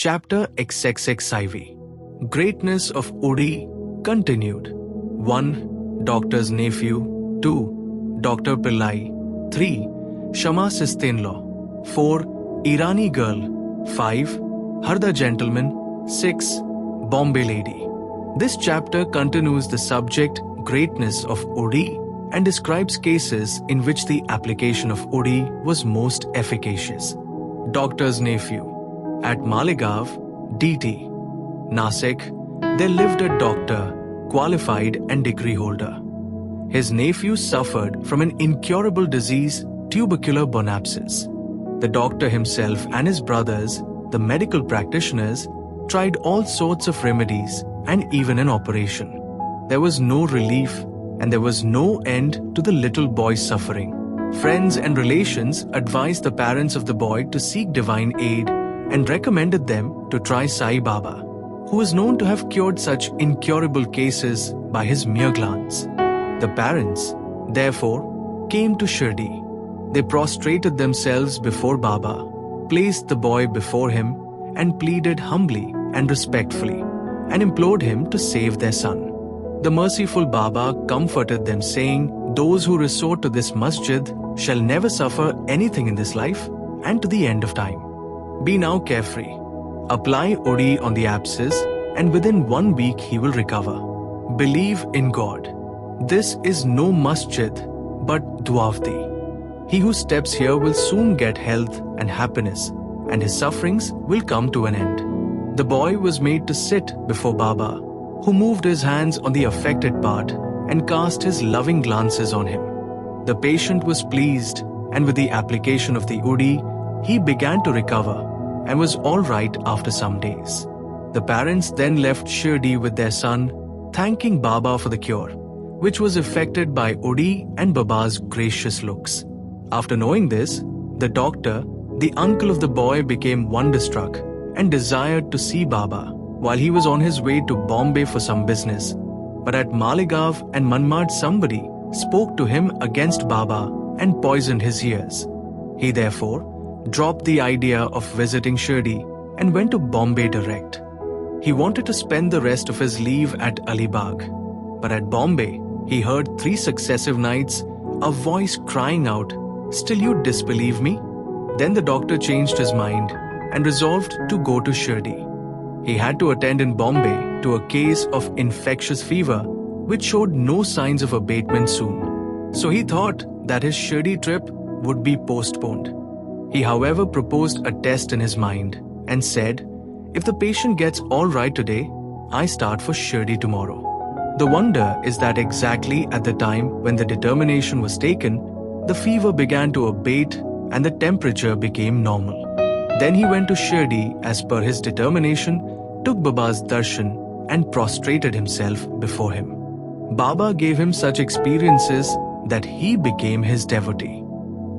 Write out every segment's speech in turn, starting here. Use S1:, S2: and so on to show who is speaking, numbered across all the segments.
S1: Chapter XXXIV. Greatness of Odi continued. 1. Doctor's nephew. 2. Dr. Pillai. 3. Shama sister-in-law. 4. Irani girl. 5. Harda gentleman. 6. Bombay lady. This chapter continues the subject greatness of Odi and describes cases in which the application of Odi was most efficacious. Doctor's nephew. At Malegaon, DT, Nasik, there lived a doctor, qualified and degree holder. His nephew suffered from an incurable disease, tubercular bonapsis. The doctor himself and his brothers, the medical practitioners, tried all sorts of remedies and even an operation. There was no relief and there was no end to the little boy's suffering. Friends and relations advised the parents of the boy to seek divine aid and recommended them to try Sai Baba, who was known to have cured such incurable cases by his mere glance. The parents, therefore, came to Shirdi. They prostrated themselves before Baba, placed the boy before him, and pleaded humbly and respectfully, and implored him to save their son. The merciful Baba comforted them, saying, "Those who resort to this masjid shall never suffer anything in this life and to the end of time. Be now carefree. Apply Odi on the abscess, and within 1 week he will recover. Believe in God. This is no masjid, but Duavdi. He who steps here will soon get health and happiness, and his sufferings will come to an end." The boy was made to sit before Baba, who moved his hands on the affected part and cast his loving glances on him. The patient was pleased, and with the application of the Odi, he began to recover and was all right after some days. The parents then left Shirdi with their son, thanking Baba for the cure, which was effected by Odi and Baba's gracious looks. After knowing this, the doctor, the uncle of the boy, became wonderstruck and desired to see Baba while he was on his way to Bombay for some business. But at Malegaon and Manmad, somebody spoke to him against Baba and poisoned his ears. He therefore dropped the idea of visiting Shirdi and went to Bombay direct. He wanted to spend the rest of his leave at Alibag, but at Bombay, he heard 3 successive nights a voice crying out, "Still you disbelieve me?" Then the doctor changed his mind and resolved to go to Shirdi. He had to attend in Bombay to a case of infectious fever which showed no signs of abatement soon. So he thought that his Shirdi trip would be postponed. He, however, proposed a test in his mind and said, "If the patient gets all right today, I start for Shirdi tomorrow." The wonder is that exactly at the time when the determination was taken, the fever began to abate and the temperature became normal. Then he went to Shirdi as per his determination, took Baba's darshan and prostrated himself before him. Baba gave him such experiences that he became his devotee.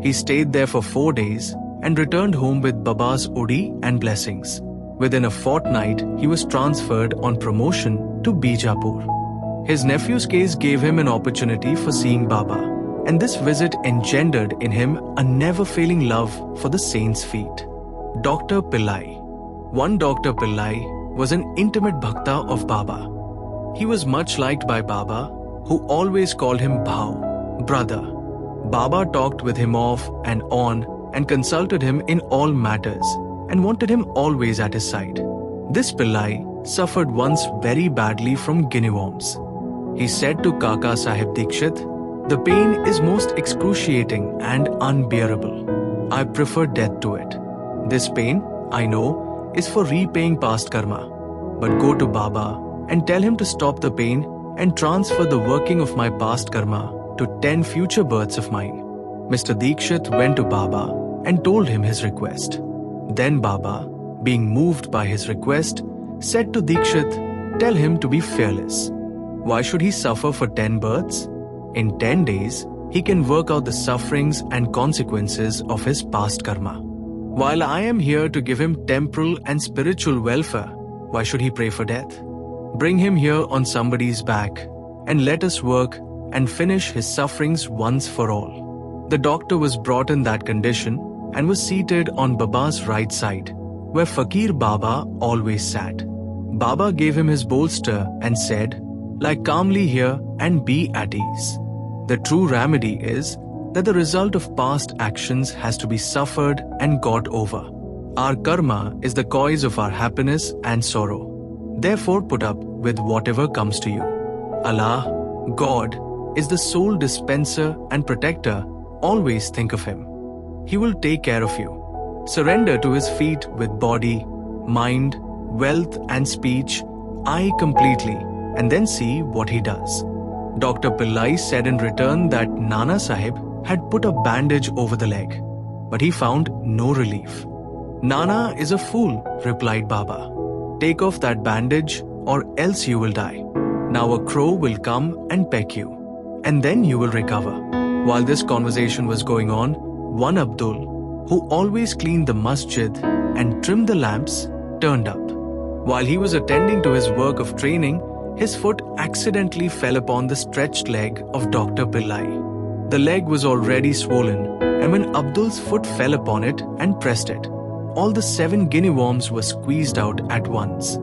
S1: He stayed there for 4 days and returned home with Baba's Odi and blessings. Within a fortnight, he was transferred on promotion to Bijapur. His nephew's case gave him an opportunity for seeing Baba, and this visit engendered in him a never-failing love for the saint's feet. Dr. Pillai. One Dr. Pillai was an intimate bhakta of Baba. He was much liked by Baba, who always called him Bhau, brother. Baba talked with him off and on and consulted him in all matters and wanted him always at his side. This Pillai suffered once very badly from guinea worms. He said to Kaka Sahib Dikshit, "The pain is most excruciating and unbearable. I prefer death to it. This pain, I know, is for repaying past karma. But go to Baba and tell him to stop the pain and transfer the working of my past karma to 10 future births of mine." Mr. Dikshit went to Baba and told him his request. Then Baba, being moved by his request, said to Dikshit, "Tell him to be fearless. Why should he suffer for 10 births? In 10 days, he can work out the sufferings and consequences of his past karma. While I am here to give him temporal and spiritual welfare, why should he pray for death? Bring him here on somebody's back and let us work and finish his sufferings once for all." The doctor was brought in that condition and was seated on Baba's right side, where Fakir Baba always sat. Baba gave him his bolster and said, "Lie calmly here and be at ease." The true remedy is that the result of past actions has to be suffered and got over. Our karma is the cause of our happiness and sorrow. Therefore, put up with whatever comes to you. Allah, God, is the sole dispenser and protector. Always think of Him. He will take care of you. Surrender to His feet with body, mind, wealth and speech, eye completely, and then see what He does. Dr. Pillai said in return that Nana Sahib had put a bandage over the leg, but he found no relief. "Nana is a fool," replied Baba. "Take off that bandage or else you will die. Now a crow will come and peck you, and then you will recover." While this conversation was going on, one Abdul, who always cleaned the masjid and trimmed the lamps, turned up. While he was attending to his work of training, his foot accidentally fell upon the stretched leg of Dr. Pillai. The leg was already swollen, and when Abdul's foot fell upon it and pressed it, all the 7 guinea worms were squeezed out at once.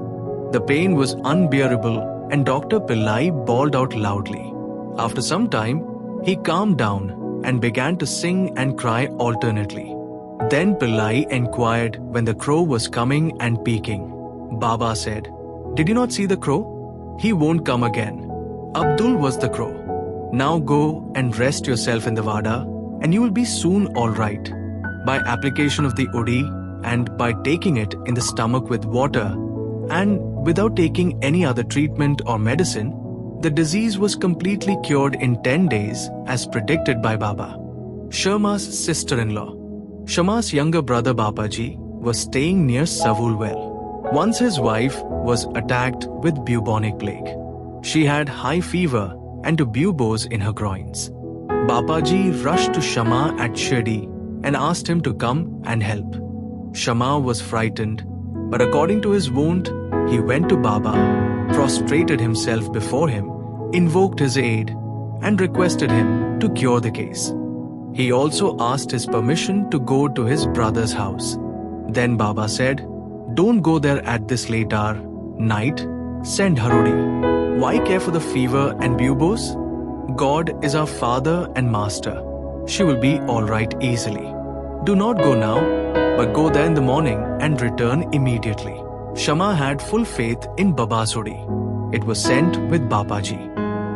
S1: The pain was unbearable, and Dr. Pillai bawled out loudly. After some time, he calmed down and began to sing and cry alternately. Then Pillai inquired when the crow was coming and peeking. Baba said, "Did you not see the crow? He won't come again. Abdul was the crow. Now go and rest yourself in the Vada, and you will be soon all right." By application of the Udi and by taking it in the stomach with water and without taking any other treatment or medicine, the disease was completely cured in 10 days as predicted by Baba. Sharma's sister-in-law. Shama's younger brother Babaji was staying near Savulwell. Once his wife was attacked with bubonic plague. She had high fever and tuberculosis in her groins. Babaji rushed to Shama at Shirdi and asked him to come and help. Shama was frightened, but according to his wound, he went to Baba, prostrated himself before him, invoked his aid, and requested him to cure the case. He also asked his permission to go to his brother's house. Then Baba said, "Don't go there at this late hour, night, send Harudi. Why care for the fever and buboes? God is our father and master. She will be all right easily. Do not go now, but go there in the morning and return immediately." Shama had full faith in Baba's Udi. It was sent with Babaji.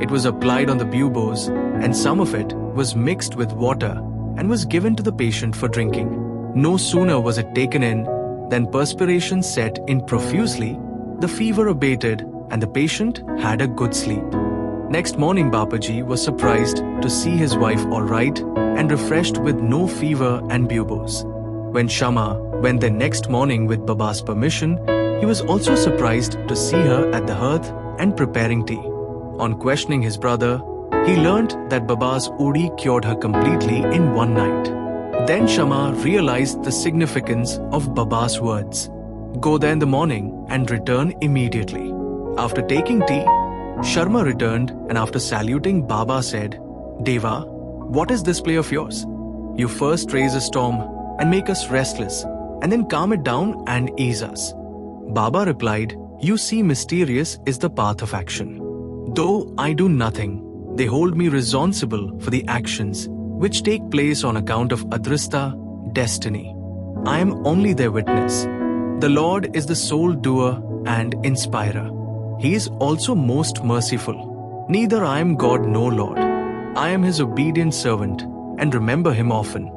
S1: It was applied on the buboes, and some of it was mixed with water and was given to the patient for drinking. No sooner was it taken in than perspiration set in profusely, the fever abated, and the patient had a good sleep. Next morning, Babaji was surprised to see his wife all right and refreshed with no fever and buboes. When Shama went the next morning with Baba's permission, he was also surprised to see her at the hearth and preparing tea. On questioning his brother, he learnt that Baba's Udi cured her completely in one night. Then Shama realized the significance of Baba's words, "Go there in the morning and return immediately." After taking tea, Sharma returned and after saluting Baba said, "Deva, what is this play of yours? You first raise a storm and make us restless, and then calm it down and ease us." Baba replied, "You see, mysterious is the path of action. Though I do nothing, they hold me responsible for the actions which take place on account of adrista, destiny. I am only their witness. The Lord is the sole doer and inspirer. He is also most merciful. Neither I am God nor Lord. I am His obedient servant and remember Him often.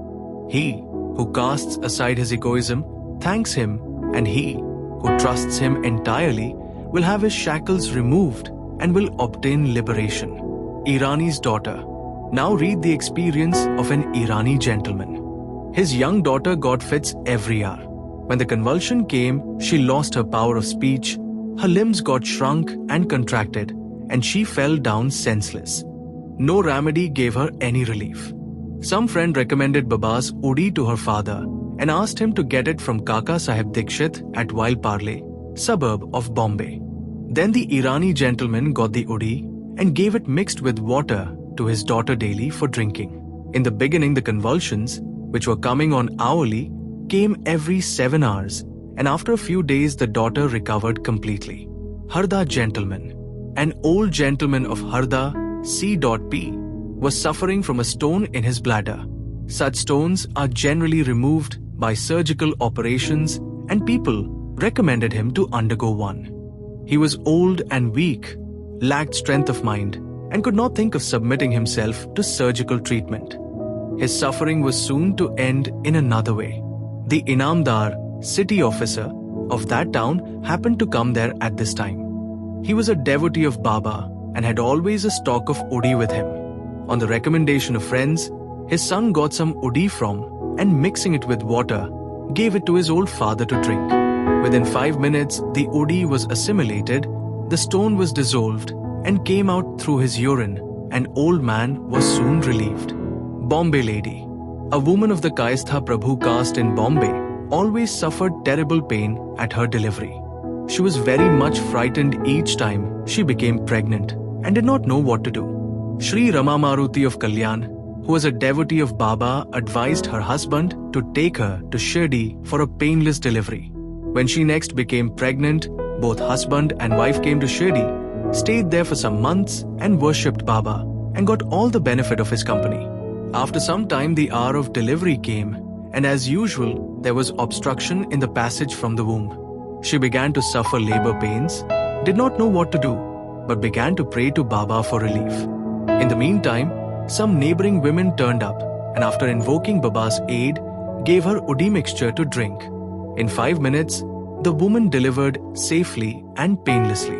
S1: He who casts aside his egoism thanks Him, and he who trusts Him entirely will have his shackles removed and will obtain liberation." Irani's daughter. Now read the experience of an Irani gentleman. His young daughter got fits every hour. When the convulsion came, she lost her power of speech, her limbs got shrunk and contracted, and she fell down senseless. No remedy gave her any relief. Some friend recommended Baba's Udi to her father and asked him to get it from Kaka Sahib Dikshit at Wild Parle, suburb of Bombay. Then the Irani gentleman got the Udi and gave it mixed with water to his daughter daily for drinking. In the beginning, the convulsions, which were coming on hourly, came every 7 hours, and after a few days the daughter recovered completely. Harda gentleman. An old gentleman of Harda, C.P., was suffering from a stone in his bladder. Such stones are generally removed by surgical operations, and people recommended him to undergo one. He was old and weak, lacked strength of mind, and could not think of submitting himself to surgical treatment. His suffering was soon to end in another way. The Inamdar, city officer of that town, happened to come there at this time. He was a devotee of Baba and had always a stock of udi with him. On the recommendation of friends, his son got some udi from and, mixing it with water, gave it to his old father to drink. Within 5 minutes, the udi was assimilated, the stone was dissolved and came out through his urine, and old man was soon relieved. Bombay lady. A woman of the Kayastha Prabhu caste in Bombay always suffered terrible pain at her delivery. She was very much frightened each time she became pregnant and did not know what to do. Shri Ramamaruti of Kalyan, who was a devotee of Baba, advised her husband to take her to Shirdi for a painless delivery. When she next became pregnant, both husband and wife came to Shirdi, stayed there for some months and worshipped Baba and got all the benefit of his company. After some time, the hour of delivery came, and as usual, there was obstruction in the passage from the womb. She began to suffer labor pains, did not know what to do, but began to pray to Baba for relief. In the meantime, some neighboring women turned up, and after invoking Baba's aid, gave her udi mixture to drink. In 5 minutes, the woman delivered safely and painlessly.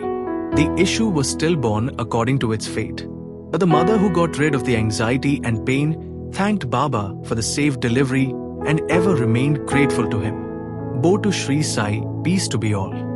S1: The issue was stillborn according to its fate. But the mother, who got rid of the anxiety and pain, thanked Baba for the safe delivery and ever remained grateful to him. Bo to Shri Sai, peace to be all.